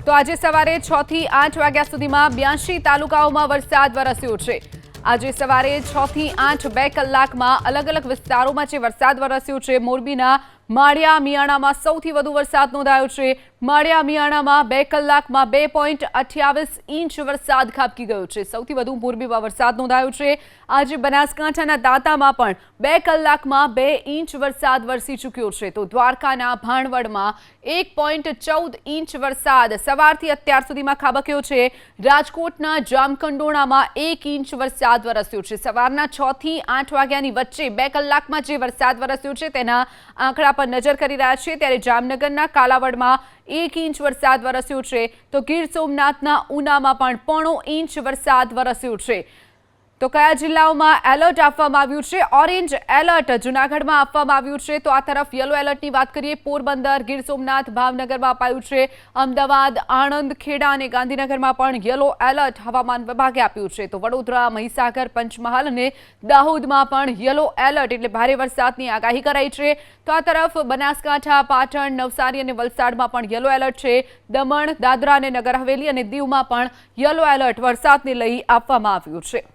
તો આજે સવારે 6 થી 8 વાગ્યા સુધીમાં 82 તાલુકાઓમાં વરસાદ વરસ્યો છે। આજે સવારે 6 થી 8 2 કલાકમાં અલગ અલગ વિસ્તારોમાં જે વરસાદ વરસ્યો છે। મોરબીના માળિયા મિયાણામાં સૌથી વધુ વરસાદ નોંધાયો છે। માળિયા મિયાણામાં 2 કલાકમાં 2.28 ઇંચ વરસાદ ખાબકી ગયો છે। સૌથી વધુ મોરબીમાં વરસાદ નોંધાયો છે। આજે બનાસકાંઠાના દાંતામાં પણ 2 કલાકમાં 2 ઇંચ વરસાદ વરસી ચૂક્યો છે। તો દ્વારકાના ભાણવડમાં 1.14 ઇંચ વરસાદ સવારથી અત્યાર સુધીમાં ખાબક્યો છે। રાજકોટના જામકંડોરણામાં 1 ઇંચ વરસાદ વરસ્યો છે। સવારના 6 થી 8 વાગ્યાની વચ્ચે 2 કલાકમાં જે વરસાદ વરસ્યો છે તેના આંકડા પર નજર કરી રહ્યા છીએ। ત્યારે જામનગરના કાલાવડમાં 1 ઇંચ વરસાદ વરસ્યો છે। તો ગીર સોમનાથના ઉનામાં પણ 0.5 ઇંચ વરસાદ વરસ્યો છે। તો કયા જિલ્લાઓમાં એલર્ટ આપવામાં આવ્યું છે? ઓરેન્જ એલર્ટ જૂનાગઢમાં આપવામાં આવ્યું છે। તો આ તરફ યલો એલર્ટની વાત કરીએ, પોરબંદર, ગીર સોમનાથ, ભાવનગરમાં અપાયું છે। અમદાવાદ, આણંદ, ખેડા અને ગાંધીનગરમાં પણ યલો એલર્ટ હવામાન વિભાગે આપ્યું છે। તો વડોદરા, મહીસાગર, પંચમહાલ અને દાહોદમાં પણ યલો એલર્ટ એટલે ભારે વરસાદની આગાહી કરાઈ છે। તો આ તરફ બનાસકાંઠા, પાટણ, નવસારી અને વલસાડમાં પણ યલો એલર્ટ છે। દમણ, દાદરા અને નગર હવેલી અને દીવમાં પણ યલો એલર્ટ વરસાદને લઈ આપવામાં આવ્યું છે।